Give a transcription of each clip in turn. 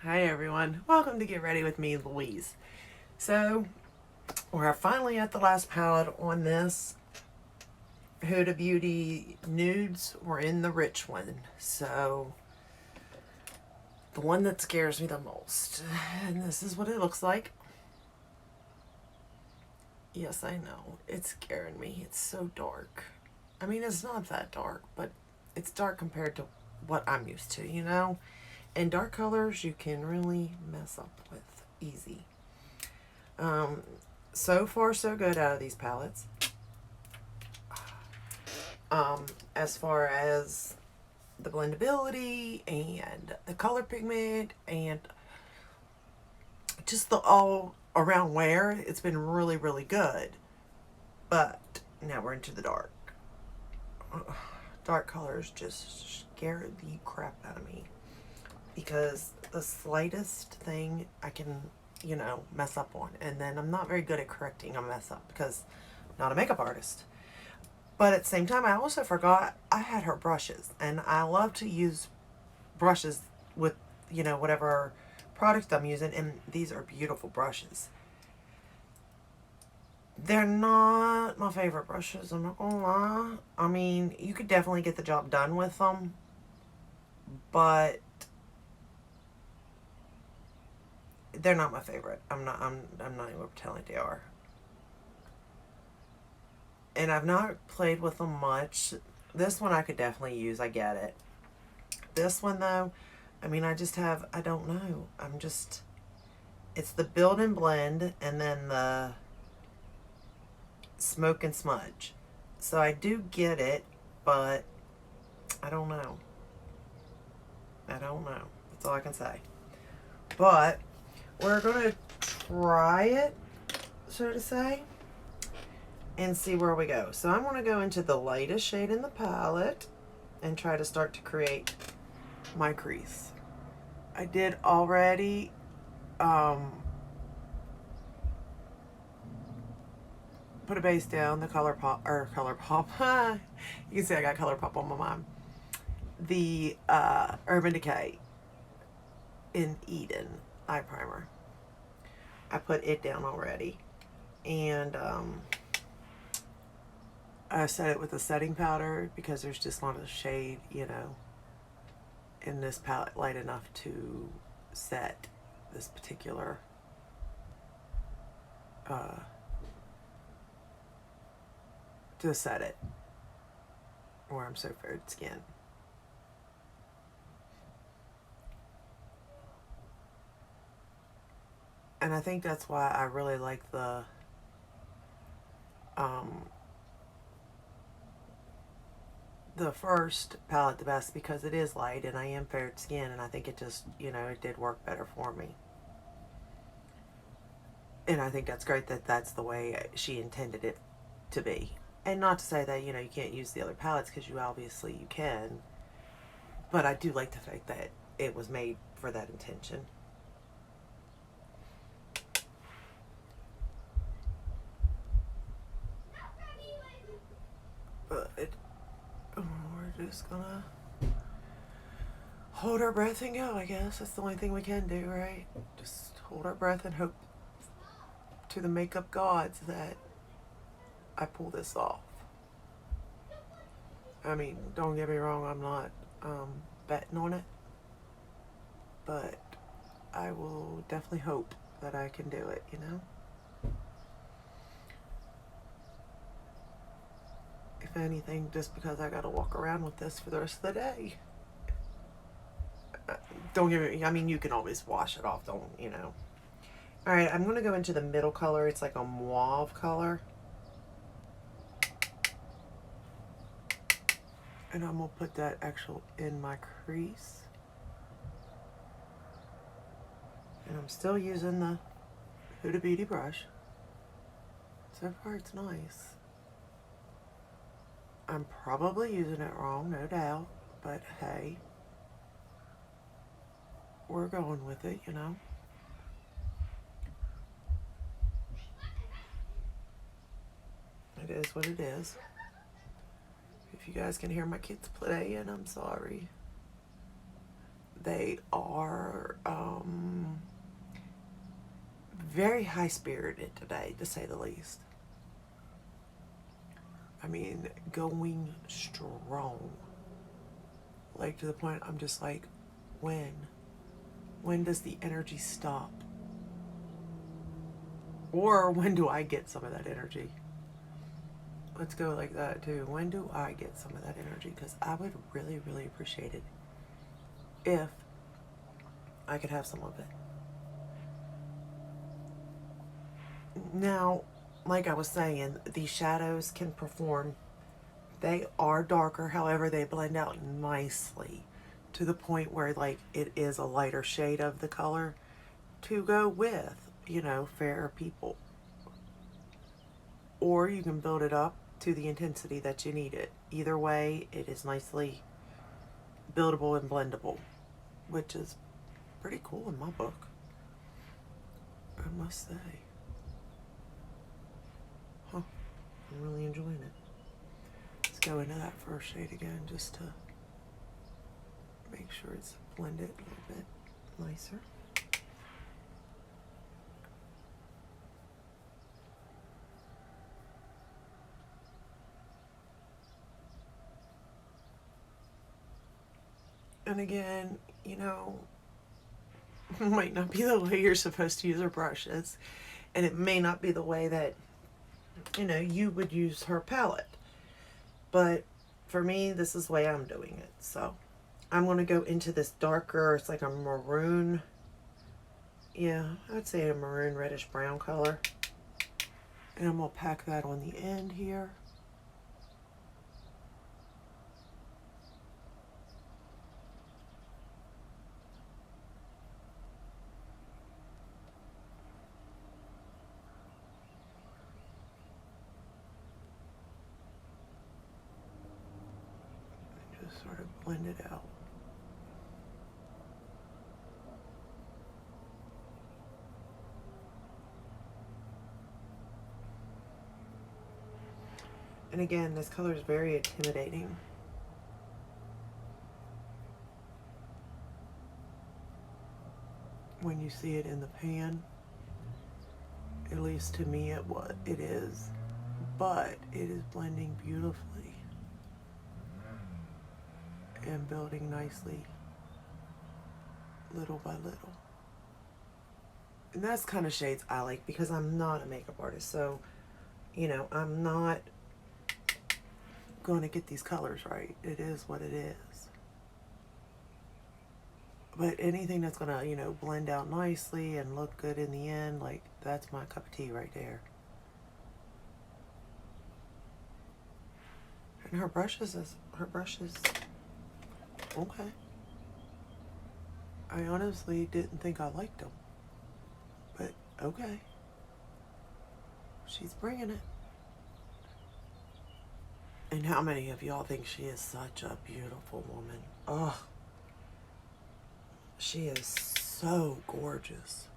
Hi everyone, welcome to Get Ready with me, Louise. So, we're finally at the last palette on this Huda Beauty nudes. We're in the rich one, so the one that scares me the most. And this is what it looks like. Yes, I know, it's scaring me. It's so dark. I mean, it's not that dark, but it's dark compared to what I'm used to, you know? And dark colors you can really mess up with easy. Um, so far so good out of these palettes. As far as the blendability and the color pigment and just the all around wear, it's been really, really good. But now we're into the dark. Dark colors just scare the crap out of me because the slightest thing I can, mess up on. And then I'm not very good at correcting a mess up because I'm not a makeup artist. But at the same time, I also forgot I had her brushes. And I love to use brushes with, whatever product I'm using. And these are beautiful brushes. They're not my favorite brushes, I'm not gonna lie. I mean, you could definitely get the job done with them. But they're not my favorite. I'm not even pretending they are. And I've not played with them much. This one I could definitely use, I get it. This one though, I mean, I don't know. It's the build and blend and then the smoke and smudge. So I do get it, but I don't know. I don't know. That's all I can say. But we're going to try it, so to say, and see where we go. So I'm going to go into the lightest shade in the palette and try to start to create my crease. I did already put a base down, the color pop. You can see I got color pop on my mind. The Urban Decay in Eden eye primer. I put it down already. And I set it with a setting powder because there's just not a shade, in this palette light enough to set this particular to set it where I'm so fair skin. And I think that's why I really like the first palette the best, because it is light and I am fair skin, and I think it just, it did work better for me. And I think that's great that that's the way she intended it to be. And not to say that, you can't use the other palettes, because you can. But I do like the fact that it was made for that intention. But we're just gonna hold our breath and go, I guess. That's the only thing we can do, right? Just hold our breath and hope to the makeup gods that I pull this off. I mean, don't get me wrong, I'm not betting on it, but I will definitely hope that I can do it, If anything, just because I gotta walk around with this for the rest of the day. Don't get me, I mean, you can always wash it off, don't. Alright, I'm gonna go into the middle color. It's like a mauve color. And I'm gonna put that actual in my crease. And I'm still using the Huda Beauty brush. So far it's nice. I'm probably using it wrong, no doubt, but hey, we're going with it, It is what it is. If you guys can hear my kids playing, I'm sorry. They are very high-spirited today, to say the least. I mean, going strong. Like, to the point I'm just like, when? When does the energy stop? Or when do I get some of that energy? Let's go like that too. When do I get some of that energy? Because I would really, really appreciate it if I could have some of it. Now, like I was saying, these shadows can perform. They are darker, however, they blend out nicely to the point where, like, it is a lighter shade of the color to go with, you know, fairer people. Or you can build it up to the intensity that you need it. Either way, it is nicely buildable and blendable, which is pretty cool in my book, I must say. Huh, I'm really enjoying it. Let's go into that first shade again just to make sure it's blended a little bit nicer. And again, you know, it might not be the way you're supposed to use her brushes, and it may not be the way that, you know, you would use her palette. But for me, this is the way I'm doing it. So I'm going to go into this darker, it's like a maroon, yeah, I would say a maroon reddish brown color. And I'm going to pack that on the end here. Just sort of blend it out. And again, this color is very intimidating. When you see it in the pan, at least to me it is, but it is blending beautifully and building nicely little by little. And that's kind of shades I like because I'm not a makeup artist, so, you know, I'm not going to get these colors right. It is what it is. But anything that's going to, you know, blend out nicely and look good in the end, like, that's my cup of tea right there. And her brushes, okay. I honestly didn't think I liked them, but okay. She's bringing it. And how many of y'all think she is such a beautiful woman? Oh, she is so gorgeous.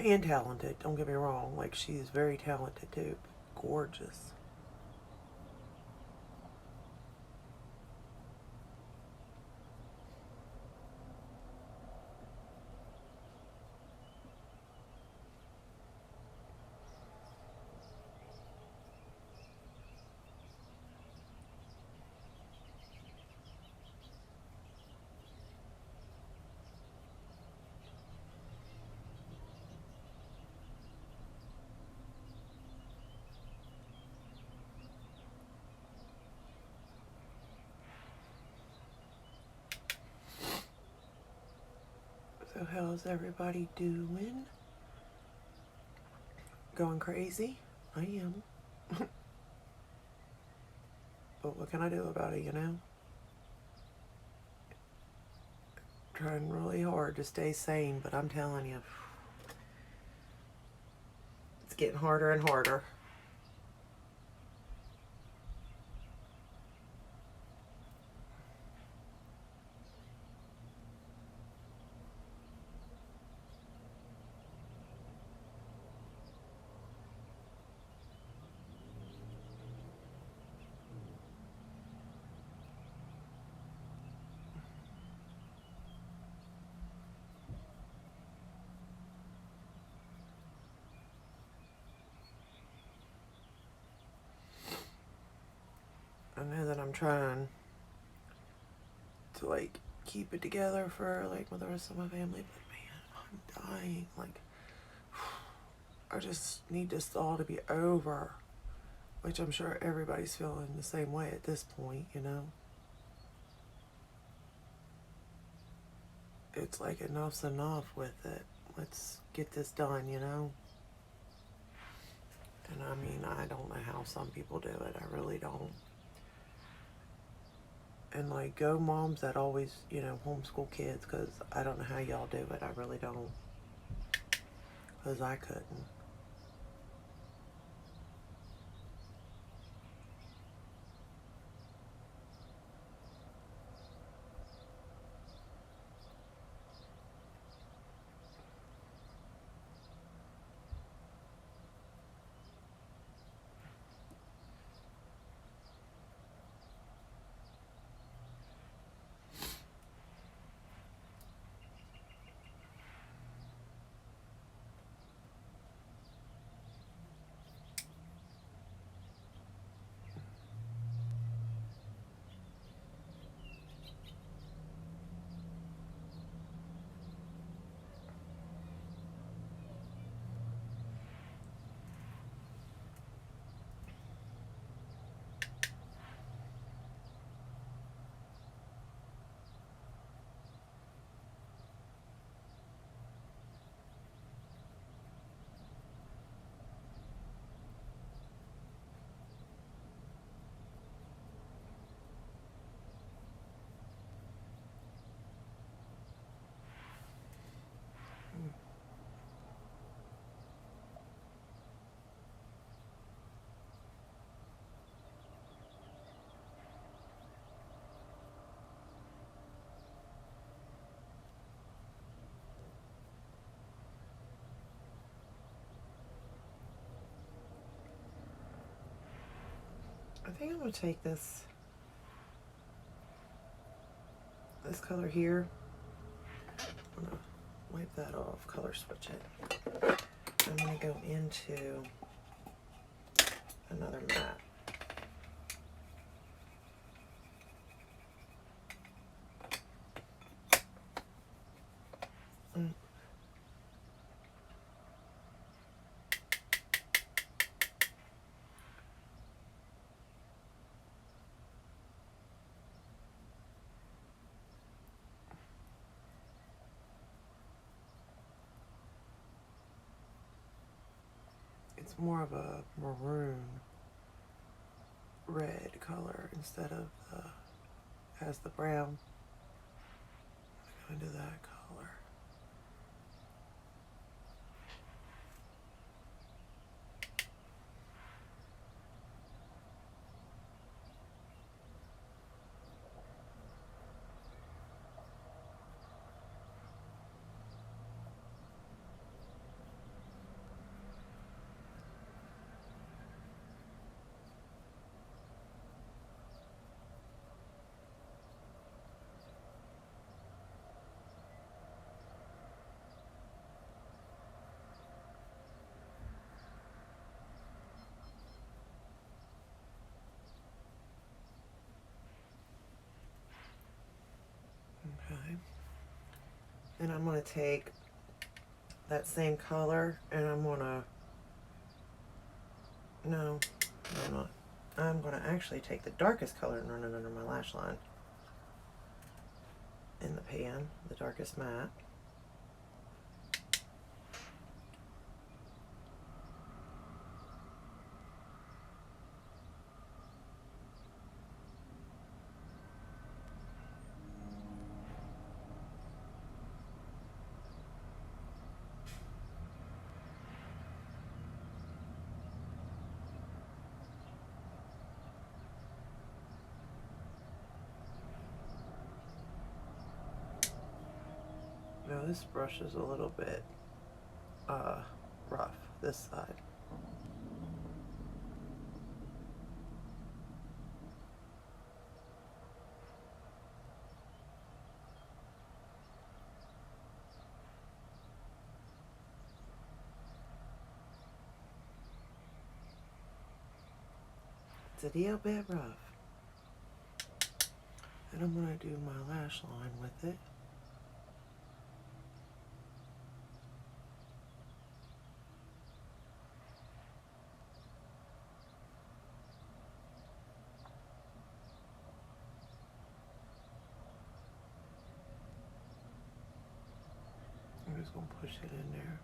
And talented, don't get me wrong. Like, she's very talented too. Gorgeous. So how's everybody doing? Going crazy? I am. But what can I do about it, you know? Trying really hard to stay sane, but I'm telling you, it's getting harder and harder. trying to like keep it together for like with the rest of my family, but man, I'm dying. Like, I just need this all to be over, which I'm sure everybody's feeling the same way at this point, you know. It's like enough's enough with it. Let's get this done, you know. And I mean, I don't know how some people do it. I really don't. And like, go moms that always, you know, homeschool kids, because I don't know how y'all do it. I really don't. Because I couldn't. I think I'm going to take this color here. I'm going to wipe that off, color switch it. I'm going to go into another matte. It's more of a maroon red color instead of has the brown. I'm going to go into that color. Okay. And I'm going to take that same color and I'm going to, no, I'm not. I'm going to actually take the darkest color and run it under my lash line in the pan, the darkest matte. Now this brush is a little bit rough, this side. It's a little bit rough. And I'm going to do my lash line with it. I'm just going to push it in there.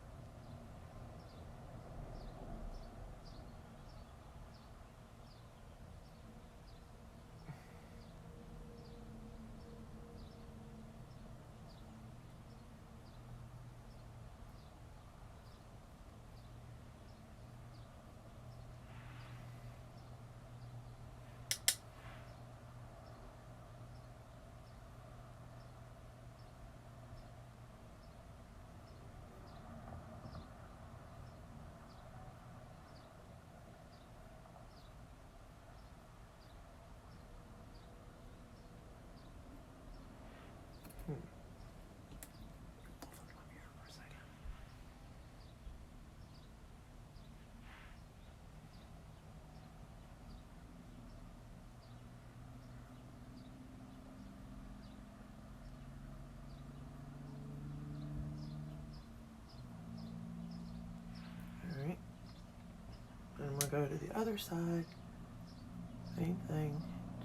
Alright. And I'm going to go to the other side. Same thing.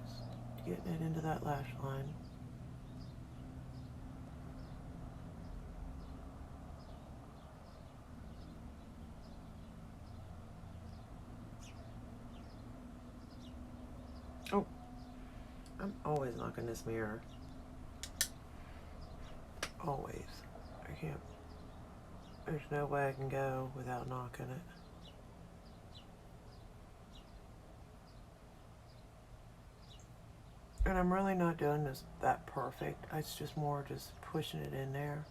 Just getting it into that lash line. Oh, I'm always knocking this mirror. Always. I can't. There's no way I can go without knocking it. And I'm really not doing this that perfect. It's just more just pushing it in there.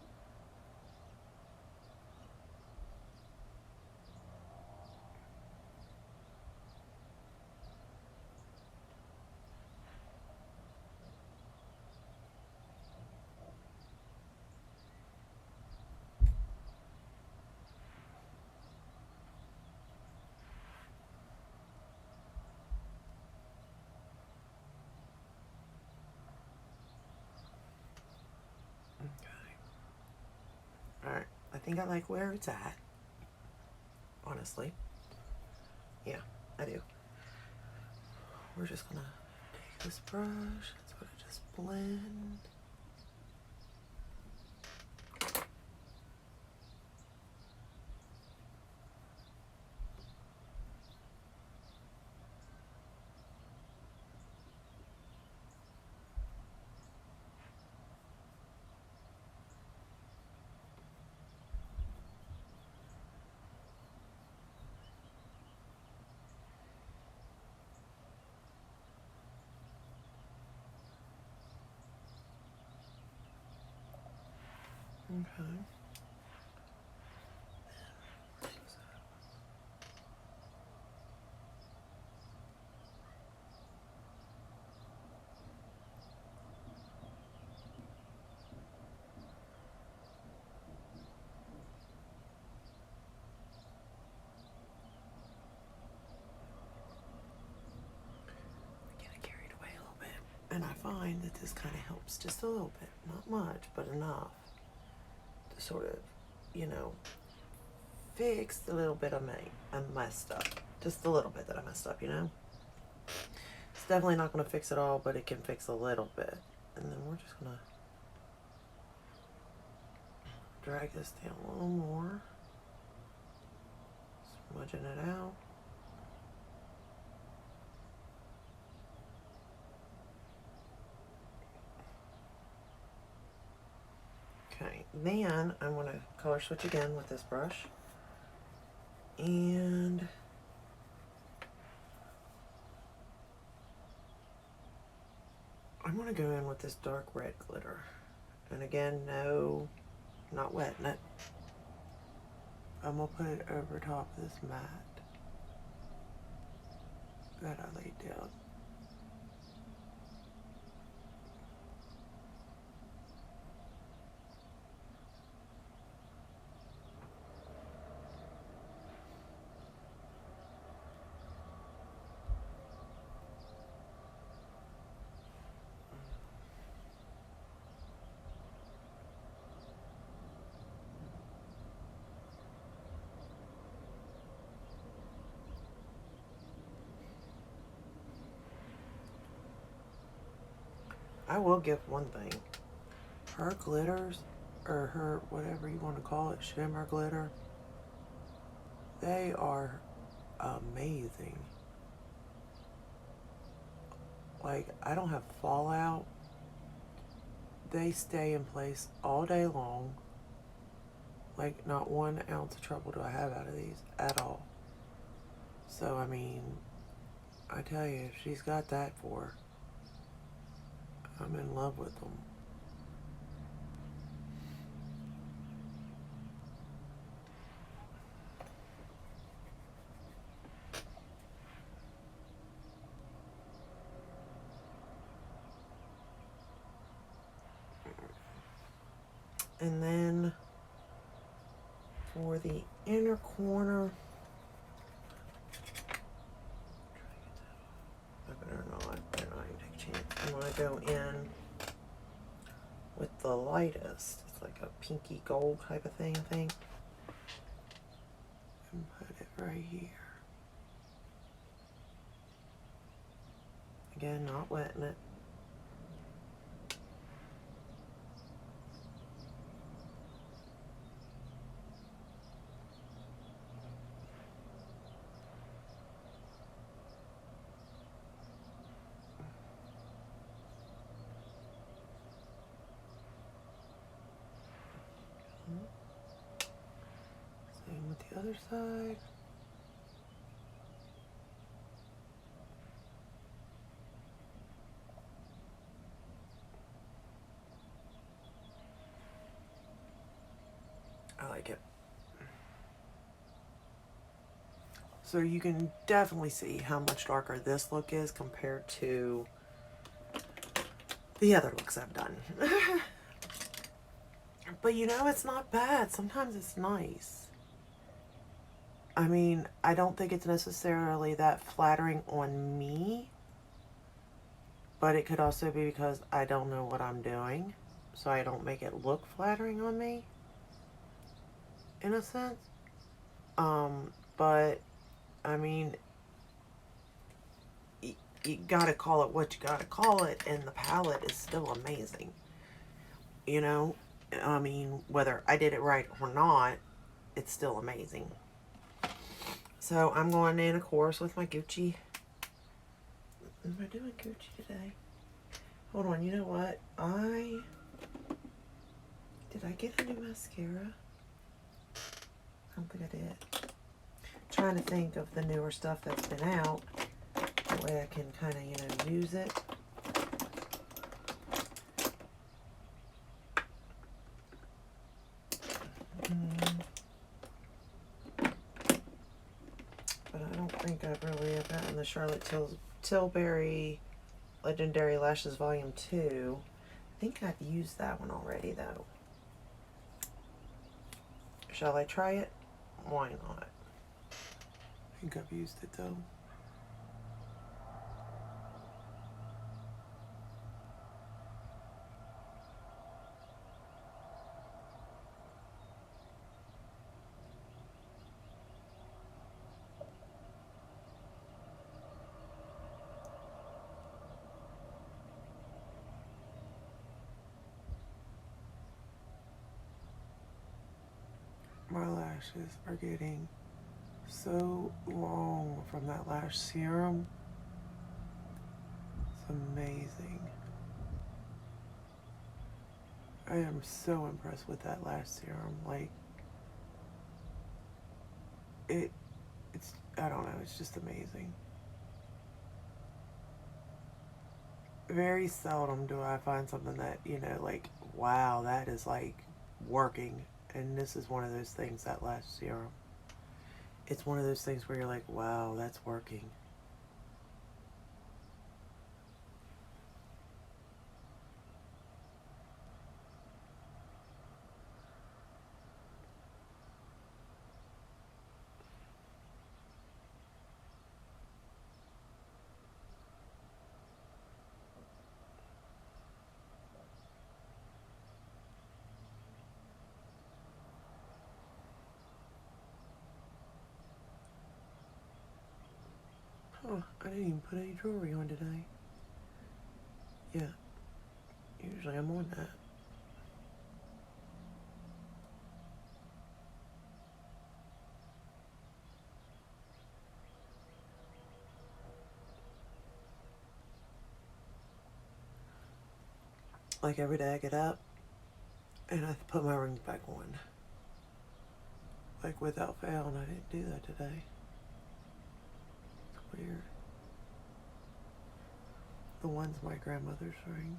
Alright, I think I like where it's at. Honestly. Yeah, I do. We're just gonna take this brush, it's gonna just blend. Okay. Get carried away a little bit. And I find that this kind of helps just a little bit. Not much, but enough to sort of, you know, fix the little bit I messed up. Just a little bit that I messed up, you know? It's definitely not going to fix it all, but it can fix a little bit. And then we're just going to drag this down a little more. Smudging it out. Okay, then I'm going to color switch again with this brush. And I'm going to go in with this dark red glitter. And again, no, not wetting it. I'm going to put it over top of this mat that I laid down. I will give one thing. Her glitters, or her whatever you want to call it, shimmer glitter, they are amazing. Like, I don't have fallout. They stay in place all day long. Like, not 1 ounce of trouble do I have out of these at all. So, I mean, I tell you, if she's got that for her, I'm in love with them. And then for the inner corner, I better not even take a chance. I'm going to go in with the lightest. It's like a pinky gold type of thing, I think. And put it right here. Again, not wetting it. Same with the other side. I like it. So you can definitely see how much darker this look is compared to the other looks I've done. But you know, it's not bad. Sometimes it's nice. I mean, I don't think it's necessarily that flattering on me, but it could also be because I don't know what I'm doing, so I don't make it look flattering on me, in a sense. But, I mean, you gotta call it what you gotta call it, and the palette is still amazing. You know? I mean, whether I did it right or not, it's still amazing. So I'm going in, of course, with my Gucci. Am I doing Gucci today? Hold on, you know what? Did I get a new mascara? I don't think I did. I'm trying to think of the newer stuff that's been out. That way I can kind of, you know, use it. But I don't think I've really gotten the Charlotte Tilbury Legendary Lashes Volume 2. I think I've used that one already, though. Shall I try it? Why not? I think I've used it, though. My lashes are getting so long from that lash serum. It's amazing. I am so impressed with that lash serum. Like, it's, I don't know, it's just amazing. Very seldom do I find something that, you know, like, wow, that is like working. And this is one of those things, that lash serum. It's one of those things where you're like, wow, that's working. Oh, I didn't even put any jewelry on today. Yeah. Usually I'm on that. Like every day I get up and I put my rings back on. Like without fail, and I didn't do that today. It's weird. The one's my grandmother's ring.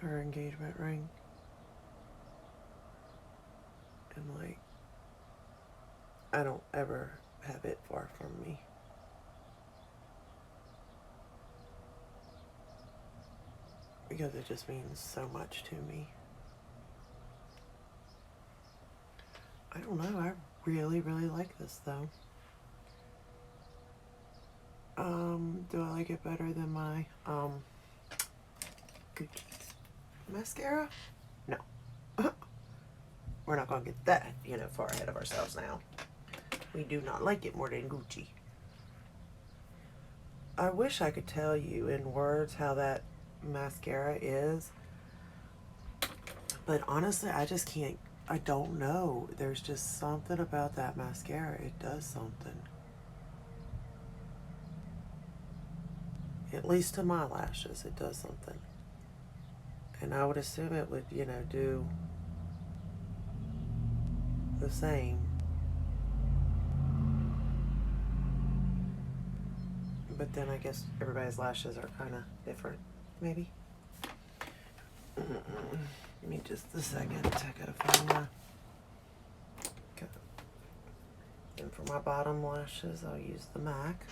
Her engagement ring. And like, I don't ever have it far from me. Because it just means so much to me. I don't know, I really, really like this though. Do I like it better than my Gucci mascara? No. We're not gonna get that, far ahead of ourselves now. We do not like it more than Gucci. I wish I could tell you in words how that mascara is, but honestly, I just can't. I don't know. There's just something about that mascara. It does something. At least to my lashes, it does something. And I would assume it would, do the same. But then I guess everybody's lashes are kind of different, maybe. Give me just a second. I gotta find my... And for my bottom lashes, I'll use the MAC.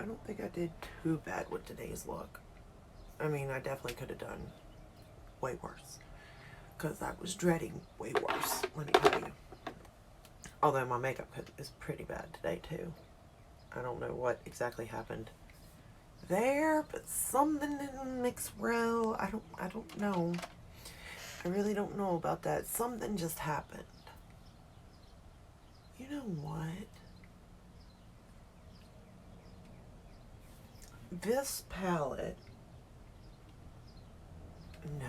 I don't think I did too bad with today's look. I mean, I definitely could have done way worse. Because I was dreading way worse, let me tell you. Although my makeup is pretty bad today, too. I don't know what exactly happened there, but something didn't mix well. I don't know. I really don't know about that. Something just happened. You know what? This palette, no.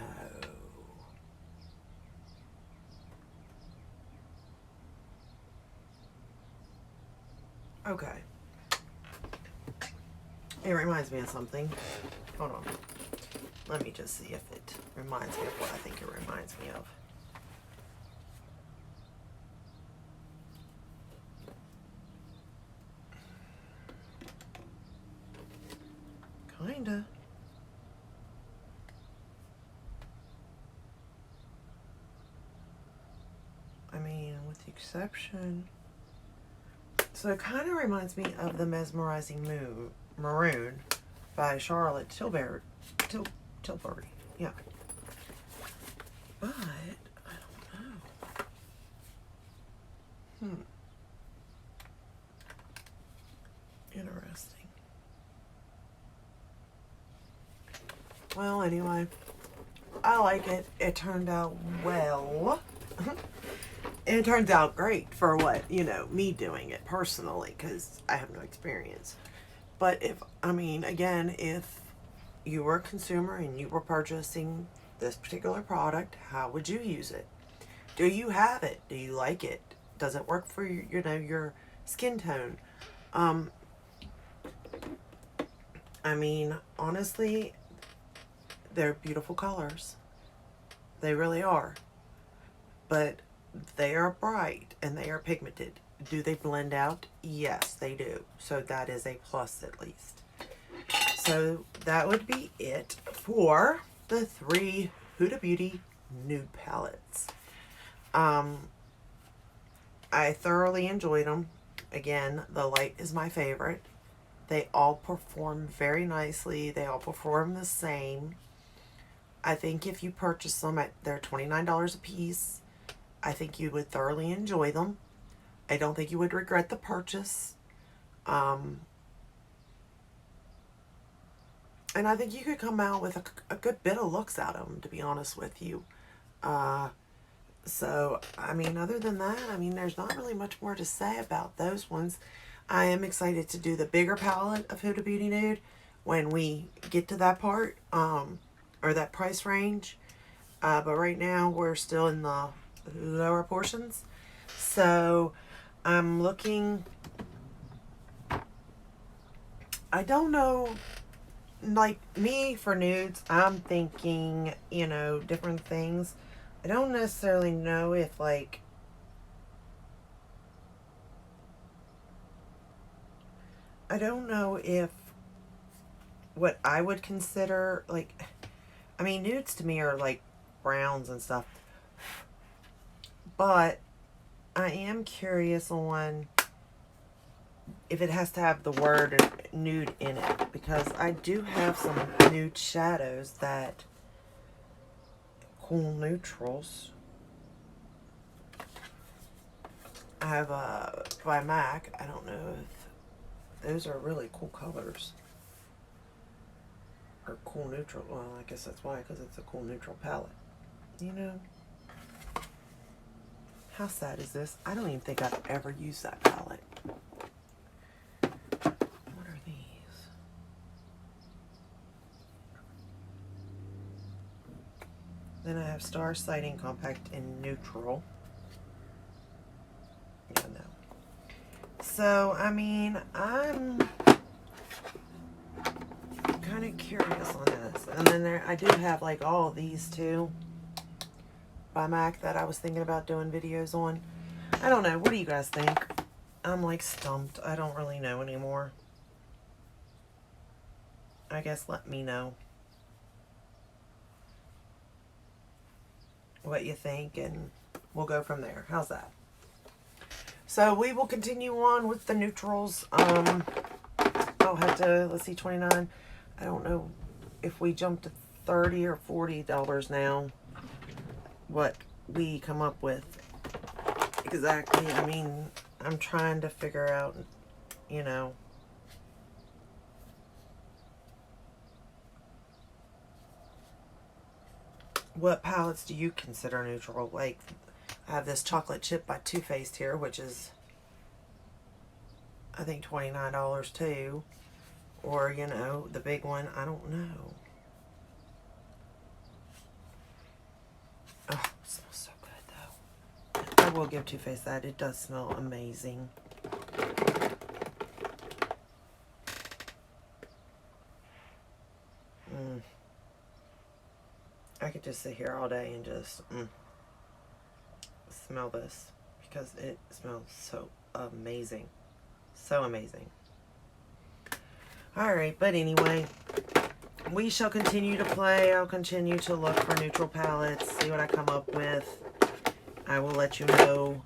Okay. It reminds me of something. Hold on. Let me just see if it reminds me of what I think it reminds me of. Kinda. I mean, with the exception. So it kind of reminds me of the Mesmerizing Maroon by Charlotte Tilbury. Tilbury, yeah. But I don't know. Interesting. Well, anyway, I like it. It turned out well. It turns out great for what, me doing it personally, because I have no experience. But again, if you were a consumer and you were purchasing this particular product, how would you use it? Do you have it? Do you like it? Does it work for your skin tone? Honestly, they're beautiful colors. They really are. But they are bright and they are pigmented. Do they blend out? Yes, they do. So that is a plus at least. So that would be it for the 3 Huda Beauty nude palettes. I thoroughly enjoyed them. Again, the light is my favorite. They all perform very nicely. They all perform the same. I think if you purchase them they're $29 a piece, I think you would thoroughly enjoy them. I don't think you would regret the purchase. And I think you could come out with a good bit of looks out of them, to be honest with you. So, I mean, other than that, I mean, there's not really much more to say about those ones. I am excited to do the bigger palette of Huda Beauty Nude when we get to that part, or that price range. But right now, we're still in the lower portions. So, I'm looking... I don't know... Like me for nudes, I'm thinking, you know, different things. I don't necessarily know if like I don't know if what I would consider like, I mean, nudes to me are like browns and stuff, but I am curious on if it has to have the word nude in it, because I do have some nude shadows that cool neutrals. I have by MAC. I don't know if those are really cool colors or cool neutral. Well, I guess that's why, because it's a cool neutral palette. You know, how sad is this? I don't even think I've ever used that palette. What are these? Then I have Star Sighting Compact in neutral. Yeah, no. So, I mean, I'm kind of curious on this. And then I do have like all these too by MAC that I was thinking about doing videos on. I don't know. What do you guys think? I'm like stumped. I don't really know anymore. I guess let me know what you think and we'll go from there. How's that? So we will continue on with the neutrals. I'll have to, let's see, 29. I don't know if we jump to $30 or $40 now, what we come up with exactly. I mean, I'm trying to figure out, you know, what palettes do you consider neutral? Like, I have this chocolate chip by Too Faced here, which is, I think, $29 too. Or, you know, the big one, I don't know. Oh, it smells so good though. I will give Too Faced that. It does smell amazing. I could just sit here all day and just smell this, because it smells so amazing. So amazing. Alright, but anyway, we shall continue to play. I'll continue to look for neutral palettes, see what I come up with. I will let you know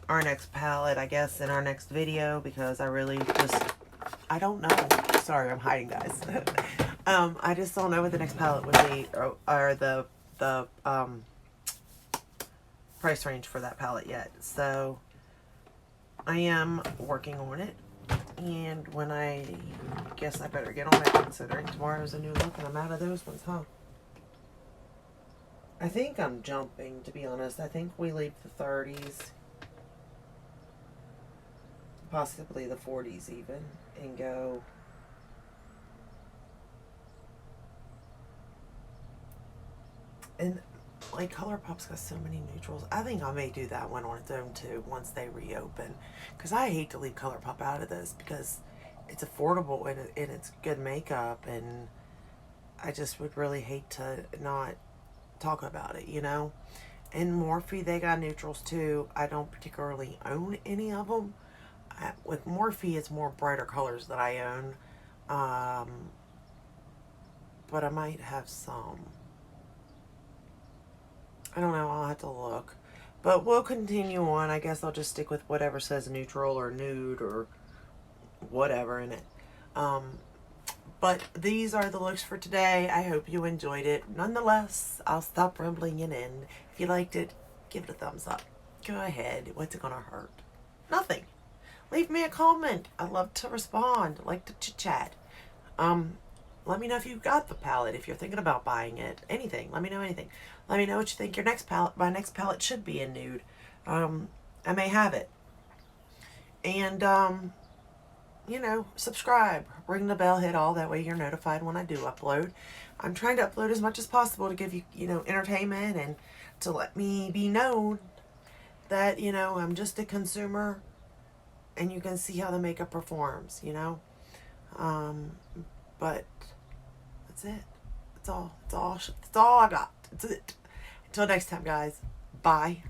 our next palette, I guess, in our next video, because I really just, I don't know. Sorry, I'm hiding, guys. I just don't know what the next palette would be, or the price range for that palette yet. So I am working on it, and when I guess I better get on it, considering tomorrow's a new look and I'm out of those ones, huh? I think I'm jumping, to be honest. I think we leave the 30s, possibly the 40s even, and go and like ColourPop's got so many neutrals. I think I may do that one on its own too once they reopen, because I hate to leave ColourPop out of this because it's affordable and it's good makeup, and I just would really hate to not talk about it, you know. And Morphe, they got neutrals too. I don't particularly own any of them. With Morphe, it's more brighter colors that I own, but I might have some. I don't know, I'll have to look. But we'll continue on. I guess I'll just stick with whatever says neutral or nude or whatever in it. But these are the looks for today. I hope you enjoyed it. Nonetheless, I'll stop rambling and in. If you liked it, give it a thumbs up. Go ahead. What's it gonna hurt? Nothing. Leave me a comment. I love to respond. I like to chit chat. Let me know if you got the palette. If you're thinking about buying it, anything. Let me know anything. Let me know what you think your next palette. My next palette should be in nude. I may have it. And you know, subscribe, ring the bell, hit all. That way you're notified when I do upload. I'm trying to upload as much as possible to give you, you know, entertainment and to let me be known that, you know, I'm just a consumer and you can see how the makeup performs, you know. But that's it. That's all I got. That's it. Until next time, guys. Bye.